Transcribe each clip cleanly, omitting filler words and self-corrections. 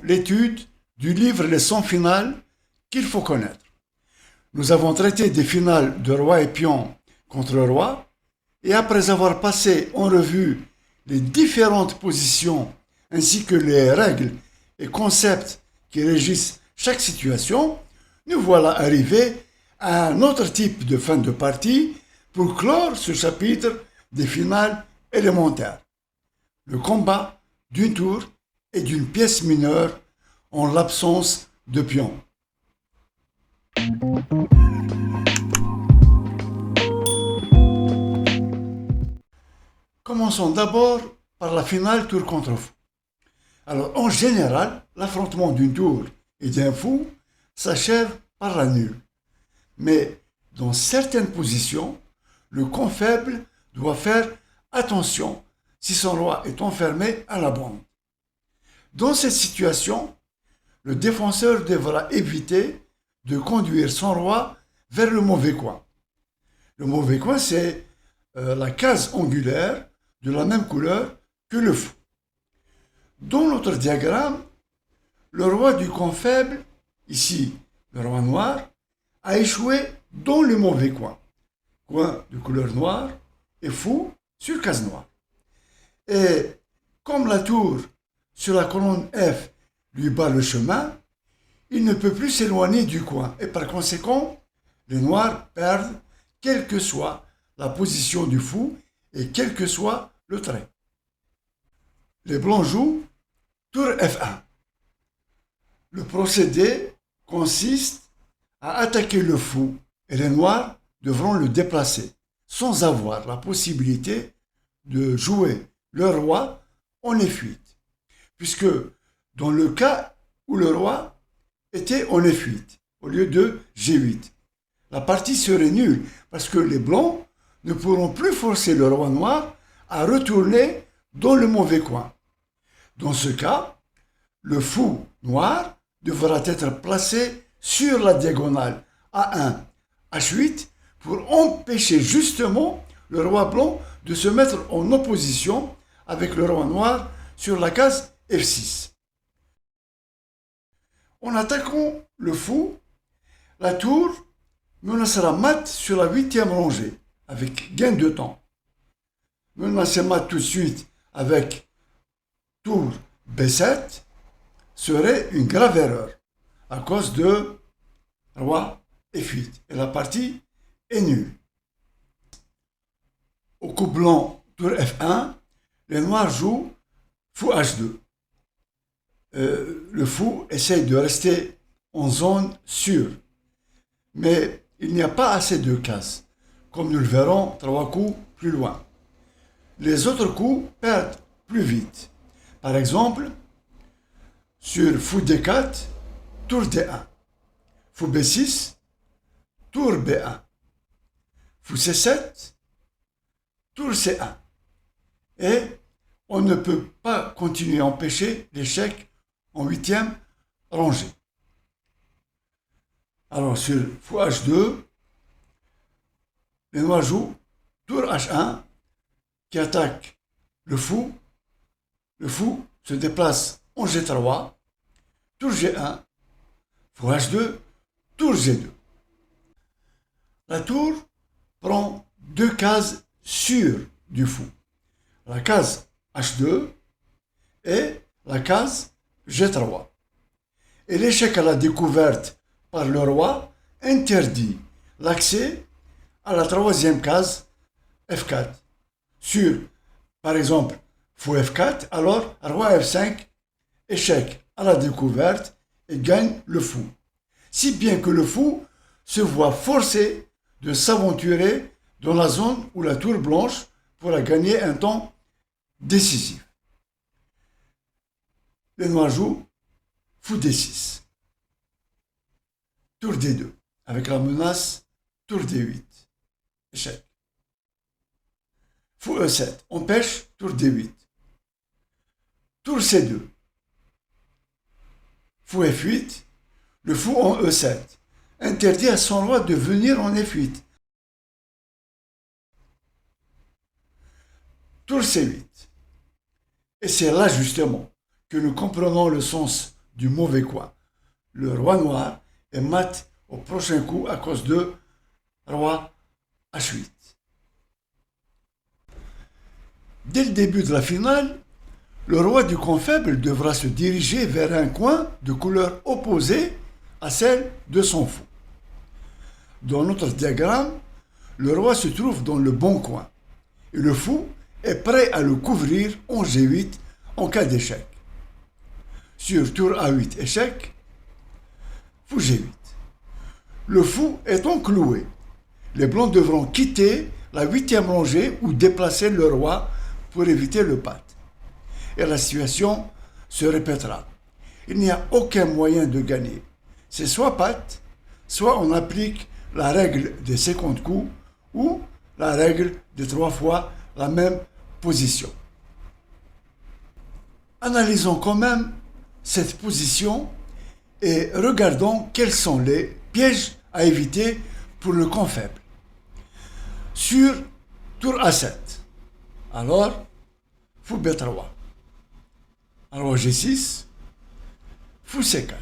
l'étude du livre Les 100 finales qu'il faut connaître. Nous avons traité des finales de roi et pion contre roi, et après avoir passé en revue les différentes positions ainsi que les règles et concepts qui régissent chaque situation, nous voilà arrivés à un autre type de fin de partie pour clore ce chapitre des finales élémentaires. Le combat d'une tour et d'une pièce mineure en l'absence de pion. Commençons d'abord par la finale tour contre fou. Alors, en général, l'affrontement d'une tour et d'un fou s'achève par la nulle. Mais dans certaines positions, le camp faible doit faire attention si son roi est enfermé à la bande. Dans cette situation, le défenseur devra éviter de conduire son roi vers le mauvais coin. Le mauvais coin, c'est la case angulaire de la même couleur que le fou. Dans notre diagramme, le roi du camp faible, ici le roi noir, a échoué dans le mauvais coin. Coin de couleur noire et fou sur case noire. Et comme la tour sur la colonne F lui bat le chemin, il ne peut plus s'éloigner du coin et par conséquent, les noirs perdent quelle que soit la position du fou et quel que soit le trait. Les blancs jouent tour F1. Le procédé consiste à attaquer le fou et les noirs devront le déplacer sans avoir la possibilité de jouer le roi en F8. Puisque dans le cas où le roi était en F8 au lieu de G8, la partie serait nulle parce que les blancs ne pourront plus forcer le roi noir à retourner dans le mauvais coin. Dans ce cas, le fou noir devra être placé sur la diagonale A1, H8 pour empêcher justement le roi blanc de se mettre en opposition avec le roi noir sur la case F6. En attaquant le fou, la tour menacera mat sur la 8e rangée avec gain de temps. Menacer mat tout de suite avec tour B7 serait une grave erreur à cause de roi F8 et la partie est nulle. Au coup blanc tour F1, les noirs jouent fou H2. Le fou essaye de rester en zone sûre, mais il n'y a pas assez de cases, comme nous le verrons 3 coups plus loin. Les autres coups perdent plus vite. Par exemple, sur fou D4, tour D1, fou B6, tour B1, fou C7, tour C1. Et on ne peut pas continuer à empêcher l'échec en 8e rangée. Alors sur fou H2, les noirs jouent tour H1 qui attaque le fou. Le fou se déplace en G3, tour G1, fou H2, tour G2. La tour prend 2 cases sûres du fou. La case H2 et la case G3. Et l'échec à la découverte par le roi interdit l'accès à la 3e case F4. Sur, par exemple, fou F4, alors roi F5, échec à la découverte et gagne le fou. Si bien que le fou se voit forcé de s'aventurer dans la zone où la tour blanche pourra gagner un temps décisif. Les noirs jouent fou D6, tour D2, avec la menace tour D8, échec. Fou E7, empêche, tour D8. Tour C2. Fou F8, le fou en E7, interdit à son roi de venir en F8. Tour C8. Et c'est là justement que nous comprenons le sens du mauvais coin. Le roi noir est mat au prochain coup à cause de roi H8. Dès le début de la finale, le roi du coin faible devra se diriger vers un coin de couleur opposée à celle de son fou. Dans notre diagramme, le roi se trouve dans le bon coin et le fou est prêt à le couvrir en G8 en cas d'échec. Sur tour A8 échec, fou G8. Le fou étant cloué, les blancs devront quitter la huitième rangée ou déplacer le roi pour éviter le pat. Et la situation se répétera. Il n'y a aucun moyen de gagner. C'est soit pat, soit on applique la règle des 50 coups ou la règle de 3 fois la même position. Analysons quand même cette position et regardons quels sont les pièges à éviter pour le camp faible. Sur tour A7, alors, fou B3, alors G6, fou C4.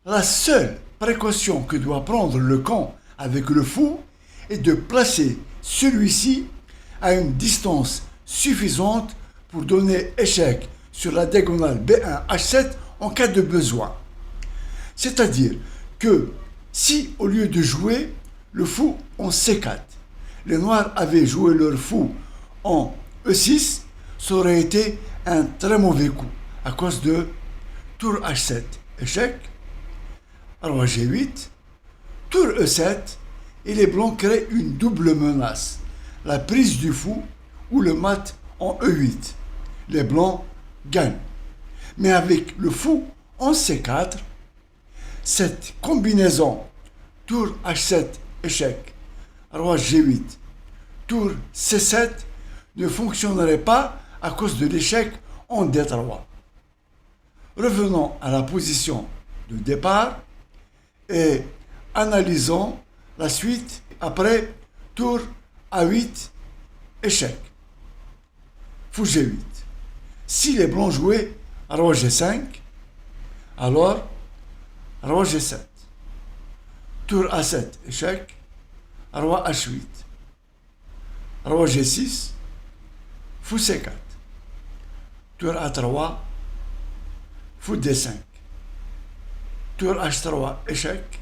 La seule précaution que doit prendre le camp avec le fou est de placer celui-ci à une distance suffisante pour donner échec sur la diagonale B1 H7 en cas de besoin. C'est-à-dire que si au lieu de jouer le fou en C4, les noirs avaient joué leur fou en E6, ça aurait été un très mauvais coup à cause de tour H7 échec, roi G8, tour E7 et les blancs créent une double menace, la prise du fou ou le mat en E8. Les blancs gagnent. Mais avec le fou en C4, cette combinaison tour H7 échec, roi G8, tour C7 ne fonctionnerait pas à cause de l'échec en D3. Revenons à la position de départ et analysons la suite après tour A8 échec, fou G8. Si les blancs jouaient roi G5, alors roi G7, tour A7 échec, roi H8, roi G6, fou C4, tour A3, fou D5, tour H3 échec,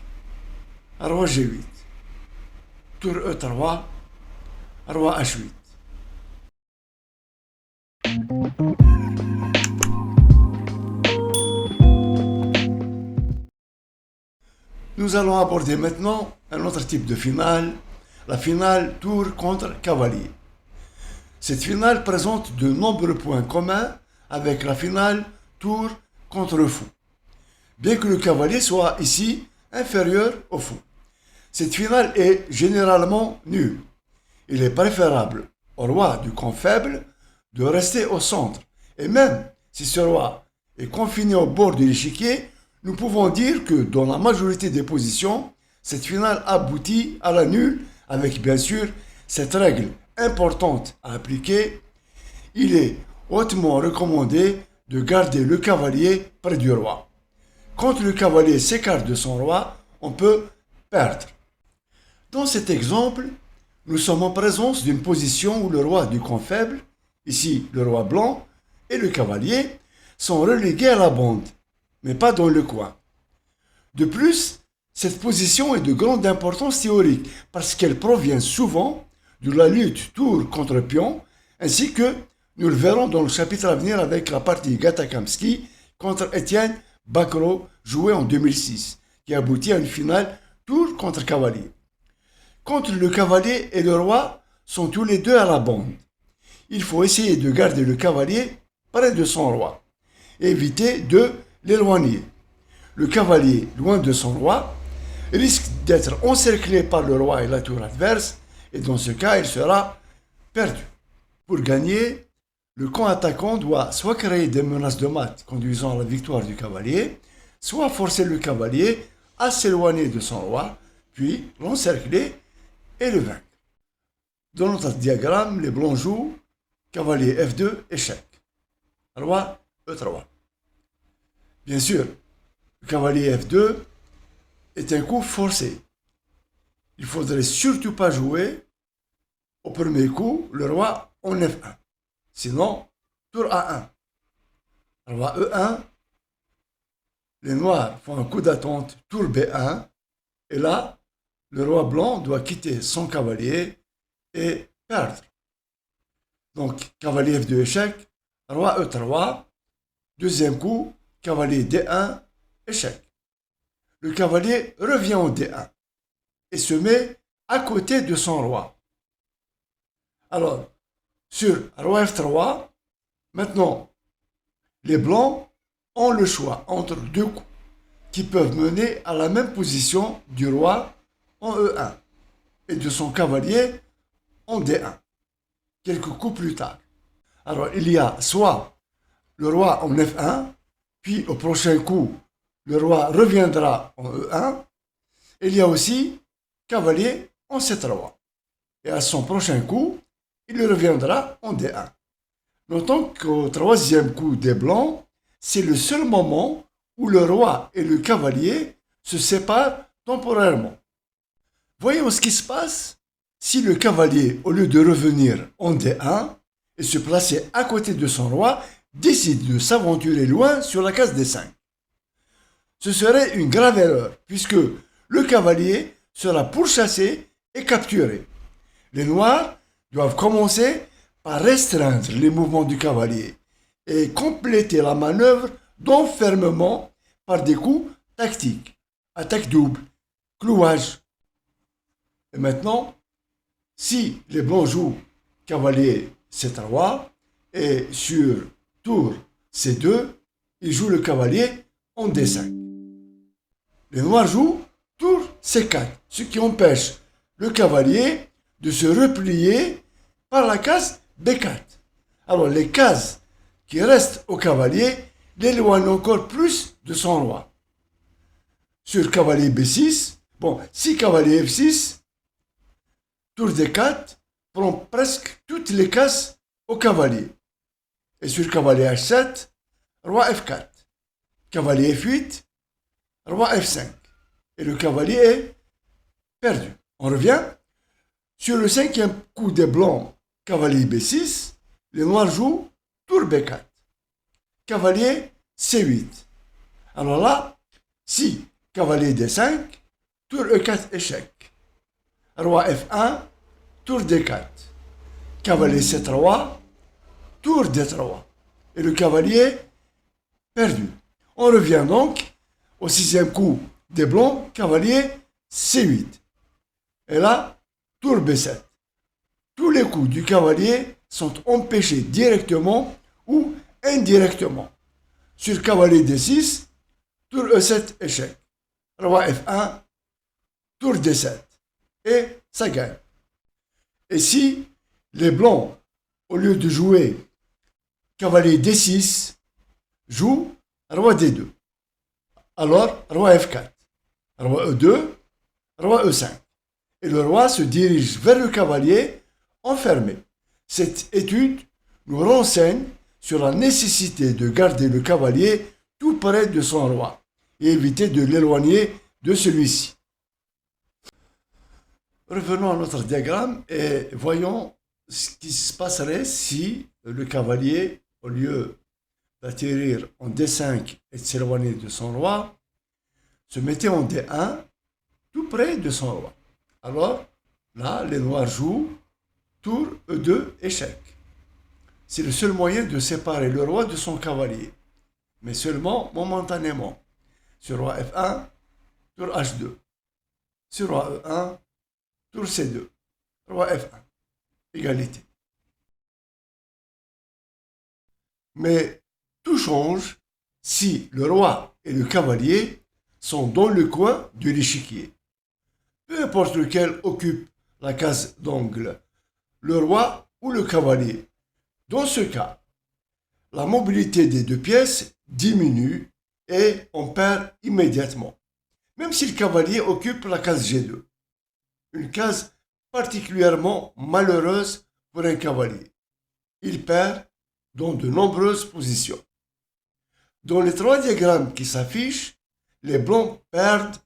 roi G8, tour E3, roi H8. Nous allons aborder maintenant un autre type de finale, la finale tour contre cavalier. Cette finale présente de nombreux points communs avec la finale tour contre fou, bien que le cavalier soit ici inférieur au fou. Cette finale est généralement nulle. Il est préférable au roi du camp faible de rester au centre. Et même si ce roi est confiné au bord de l'échiquier, nous pouvons dire que dans la majorité des positions, cette finale aboutit à la nulle avec bien sûr cette règle importante à appliquer. Il est hautement recommandé de garder le cavalier près du roi. Quand le cavalier s'écarte de son roi, on peut perdre. Dans cet exemple, nous sommes en présence d'une position où le roi du camp faible, ici le roi blanc, et le cavalier sont relégués à la bande, mais pas dans le coin. De plus, cette position est de grande importance théorique parce qu'elle provient souvent de la lutte tour contre pion, ainsi que nous le verrons dans le chapitre à venir avec la partie Gatakamsky contre Étienne Bacrot jouée en 2006, qui aboutit à une finale tour contre cavalier. Quand le cavalier et le roi sont tous les deux à la bande, il faut essayer de garder le cavalier près de son roi et éviter de l'éloigner. Le cavalier, loin de son roi, risque d'être encerclé par le roi et la tour adverse, et dans ce cas, il sera perdu. Pour gagner, le camp attaquant doit soit créer des menaces de mat conduisant à la victoire du cavalier, soit forcer le cavalier à s'éloigner de son roi, puis l'encercler et le vaincre. Dans notre diagramme, les blancs jouent cavalier F2, échec. Roi E3. Bien sûr, le cavalier F2 est un coup forcé. Il faudrait surtout pas jouer au premier coup le roi en F1. Sinon, tour A1. Roi E1, les noirs font un coup d'attente, tour B1, et là, le roi blanc doit quitter son cavalier et perdre. Donc, cavalier F2 échec, roi E3, deuxième coup, cavalier D1, échec. Le cavalier revient au D1 et se met à côté de son roi. Alors, sur roi F3, maintenant, les blancs ont le choix entre deux coups qui peuvent mener à la même position du roi en E1 et de son cavalier en D1, quelques coups plus tard. Alors, il y a soit le roi en F1, puis au prochain coup, le roi reviendra en E1. Il y a aussi cavalier en C3. Et à son prochain coup, il reviendra en D1. Notons qu'au troisième coup des blancs, c'est le seul moment où le roi et le cavalier se séparent temporairement. Voyons ce qui se passe si le cavalier, au lieu de revenir en D1 et se placer à côté de son roi, décide de s'aventurer loin sur la case D5. Ce serait une grave erreur, puisque le cavalier sera pourchassé et capturé. Les noirs doivent commencer par restreindre les mouvements du cavalier et compléter la manœuvre d'enfermement par des coups tactiques, attaque double, clouage. Et maintenant, si les blancs jouent cavalier C3 et sur tour C2, ils jouent le cavalier en D5. Les noirs jouent tour C4, ce qui empêche le cavalier de se replier par la case B4. Alors les cases qui restent au cavalier l'éloignent encore plus de son roi. Sur cavalier B6, si cavalier F6, tour D4 prend presque toutes les cases au cavalier. Et sur cavalier H7, roi F4. Cavalier F8, roi F5. Et le cavalier est perdu. On revient. Sur le cinquième coup des blancs, cavalier B6, les noirs jouent tour B4. Cavalier C8. Alors là, si cavalier D5, tour E4 échec. Roi F1, tour D4. Cavalier C3, tour D3. Et le cavalier perdu. On revient donc au sixième coup des blancs, cavalier C8. Et là, tour B7. Tous les coups du cavalier sont empêchés directement ou indirectement. Sur cavalier D6, tour E7 échec. Roi F1, tour D7. Et ça gagne. Et si les blancs, au lieu de jouer cavalier D6, jouent roi D2, alors roi F4, roi E2, roi E5. Et le roi se dirige vers le cavalier enfermé. Cette étude nous renseigne sur la nécessité de garder le cavalier tout près de son roi et éviter de l'éloigner de celui-ci. Revenons à notre diagramme et voyons ce qui se passerait si le cavalier, au lieu d'atterrir en D5 et de s'éloigner de son roi, se mettait en D1 tout près de son roi. Alors, là, les noirs jouent tour E2 échec. C'est le seul moyen de séparer le roi de son cavalier, mais seulement momentanément. Sur roi F1, tour H2. Sur roi E1, tour C2. Roi F1. Égalité. Mais tout change si le roi et le cavalier sont dans le coin de l'échiquier. Peu importe lequel occupe la case d'angle, le roi ou le cavalier. Dans ce cas, la mobilité des deux pièces diminue et on perd immédiatement, même si le cavalier occupe la case G2. Une case particulièrement malheureuse pour un cavalier. Il perd dans de nombreuses positions. Dans les trois diagrammes qui s'affichent, les blancs perdent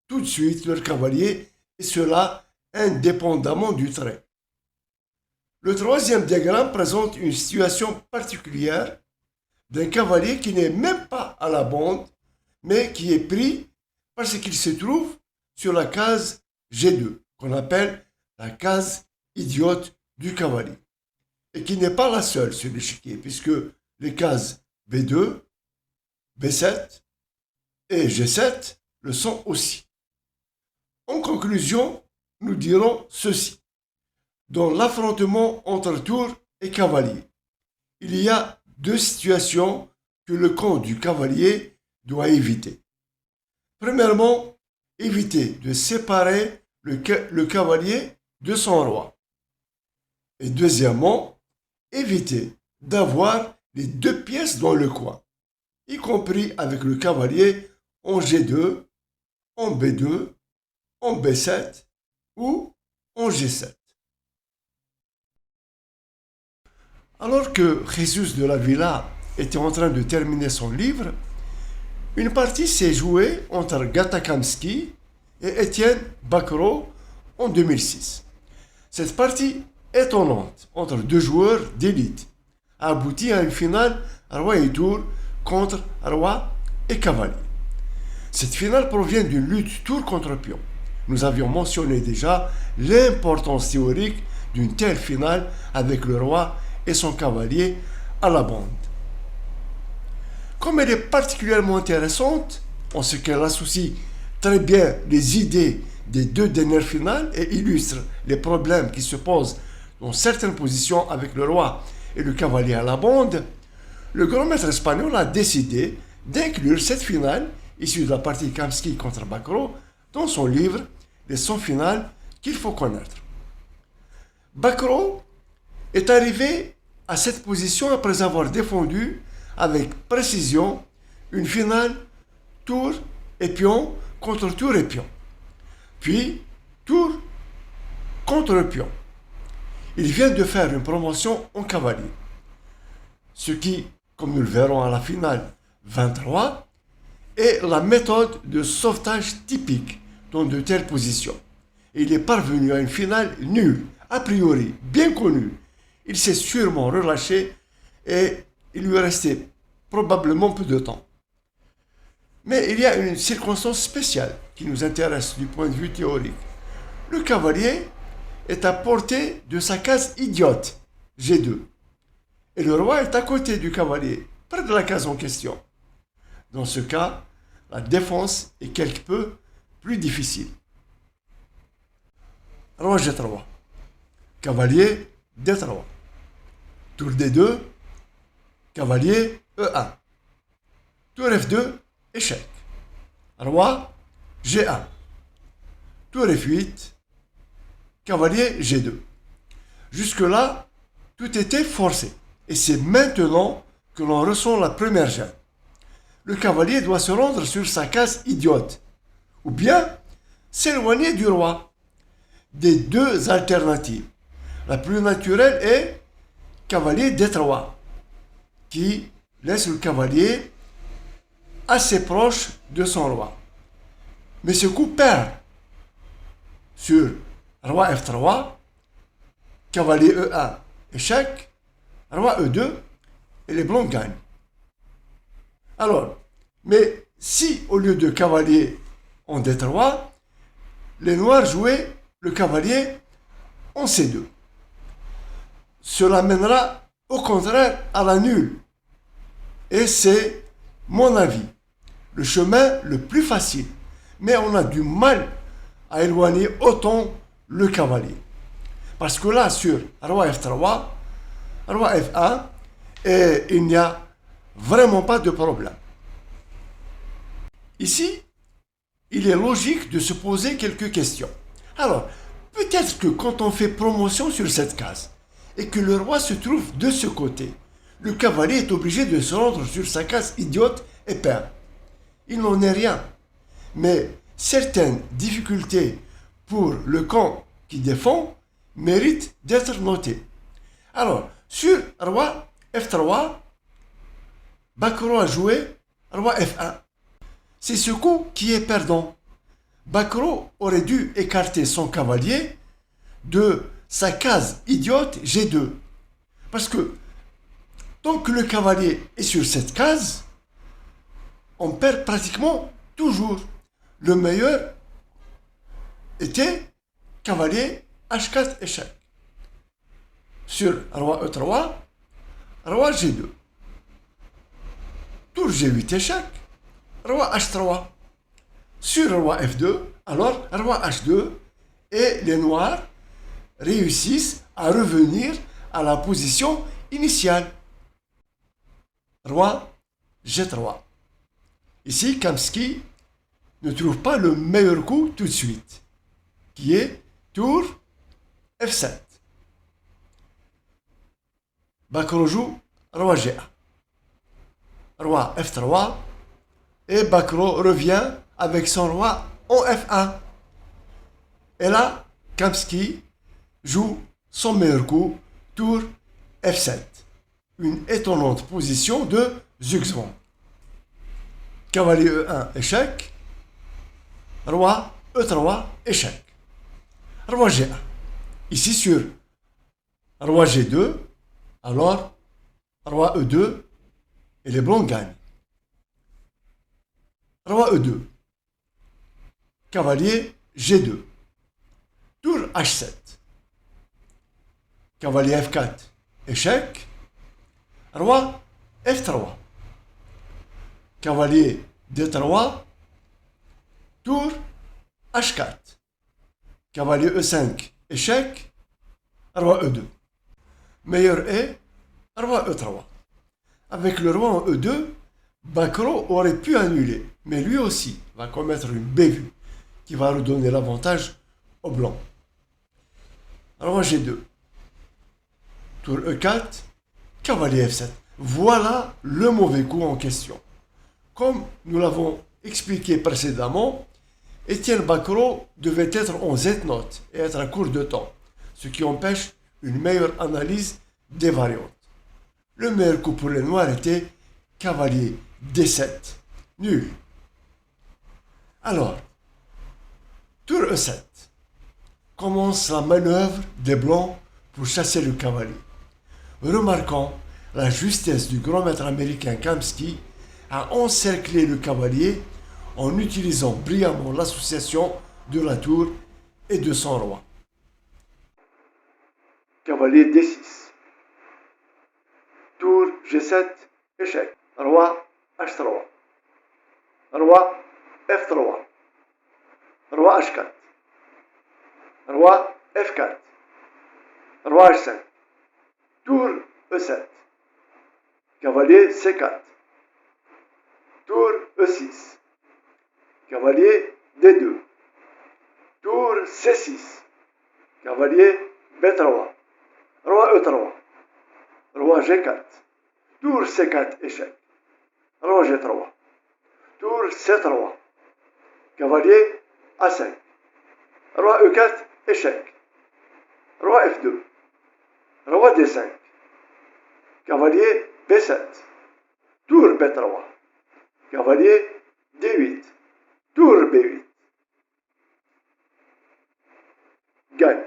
tout de suite leur cavalier, et cela indépendamment du trait. Le troisième diagramme présente une situation particulière d'un cavalier qui n'est même pas à la bande, mais qui est pris parce qu'il se trouve sur la case G2, qu'on appelle la case idiote du cavalier, et qui n'est pas la seule sur l'échiquier, puisque les cases B2, B7 et G7 le sont aussi. En conclusion, nous dirons ceci. Dans l'affrontement entre tour et cavalier, il y a deux situations que le camp du cavalier doit éviter. Premièrement, éviter de séparer le cavalier de son roi. Et deuxièmement, éviter d'avoir les deux pièces dans le coin, y compris avec le cavalier en G2, en B2, en B7 ou en G7. Alors que Jesus de la Villa était en train de terminer son livre, une partie s'est jouée entre Gata Kamsky et Étienne Bacrot en 2006. Cette partie étonnante entre deux joueurs d'élite a abouti à une finale roi et tour contre roi et cavalier. Cette finale provient d'une lutte tour contre pion. Nous avions mentionné déjà l'importance théorique d'une telle finale avec le roi et son cavalier à la bande. Comme elle est particulièrement intéressante, en ce qu'elle associe très bien les idées des deux dernières finales et illustre les problèmes qui se posent dans certaines positions avec le roi et le cavalier à la bande, le grand maître espagnol a décidé d'inclure cette finale issue de la partie Kamsky contre Bacrot dans son livre Les 100 finales qu'il faut connaître. Bacrot est arrivé à cette position après avoir défendu avec précision une finale tour et pion contre tour et pion, puis tour contre pion. Il vient de faire une promotion en cavalier, ce qui, comme nous le verrons à la finale 23, est la méthode de sauvetage typique dans de telles positions. Il est parvenu à une finale nulle, a priori bien connue. Il s'est sûrement relâché et il lui restait probablement peu de temps. Mais il y a une circonstance spéciale qui nous intéresse du point de vue théorique. Le cavalier est à portée de sa case idiote, G2. Et le roi est à côté du cavalier, près de la case en question. Dans ce cas, la défense est quelque peu plus difficile. Roi G3, cavalier D3, tour D2, cavalier E1, tour F2, échec, roi G1, tour F8, cavalier G2. Jusque-là, tout était forcé. Et c'est maintenant que l'on ressent la première gêne. Le cavalier doit se rendre sur sa case idiote, ou bien s'éloigner du roi. Des deux alternatives. La plus naturelle est cavalier D3, qui laisse le cavalier assez proche de son roi. Mais ce coup perd sur roi F3, cavalier E1, échec, roi E2, et les blancs gagnent. Alors, mais si au lieu de cavalier en D3, les noirs jouaient le cavalier en C2, cela mènera au contraire à la nulle. Et c'est, mon avis, le chemin le plus facile. Mais on a du mal à éloigner autant le cavalier. Parce que là, sur roi F3, roi F1, et il n'y a vraiment pas de problème. Ici, il est logique de se poser quelques questions. Alors, peut-être que quand on fait promotion sur cette case, et que le roi se trouve de ce côté, le cavalier est obligé de se rendre sur sa case idiote et perd. Il n'en est rien. Mais certaines difficultés pour le camp qui défend méritent d'être notées. Alors, sur roi F3, Bacrot a joué Roi F1. C'est ce coup qui est perdant. Bacrot aurait dû écarter son cavalier de sa case idiote G2. Parce que tant que le cavalier est sur cette case, on perd pratiquement toujours. Le meilleur était cavalier H4 échec. Sur roi E3, roi G2. Tour G8 échec, roi H3. Sur roi F2, alors roi H2 et les noirs réussissent à revenir à la position initiale. Roi G3. Ici, Kamsky ne trouve pas le meilleur coup tout de suite, qui est tour F7. Bacrot joue roi G1. Roi F3 et Bacrot revient avec son roi en F1. Et là, Kamsky joue son meilleur coup, tour F7. Une étonnante position de Zugzwang. Cavalier E1 échec, roi E3 échec. Roi G1. Ici sur roi G2, alors roi E2 et les blancs gagnent. Roi E2. Cavalier G2. Tour H7. Cavalier F4. Échec. Roi F3. Cavalier D3. Tour H4. Cavalier E5. Échec. Roi E2. Meilleur est roi E3. Avec le roi en E2, Bacrot aurait pu annuler, mais lui aussi va commettre une bévue qui va redonner l'avantage au blanc. Roi G2. Tour E4, cavalier F7. Voilà le mauvais coup en question. Comme nous l'avons expliqué précédemment, Étienne Bacrot devait être en Z-note et être à court de temps, ce qui empêche une meilleure analyse des variantes. Le meilleur coup pour les noirs était cavalier D7. Nul. Alors, tour E7. Commence la manœuvre des blancs pour chasser le cavalier. Remarquant la justesse du grand maître américain Kamsky à encercler le cavalier en utilisant brillamment l'association de la tour et de son roi. Cavalier D6. Tour G7, échec. Roi H3. Roi F3. Roi H4. Roi F4. Roi H5. Tour E7. Cavalier C4. Tour E6. Cavalier D2. Tour C6. Cavalier B3. Roi E3. Roi G4. Tour C4 échec. Roi G3. Tour C3. Cavalier A5. Roi E4 échec. Roi F2. Roi D5. Cavalier B7. Tour B3. Cavalier D8. Tour B8. Gagne.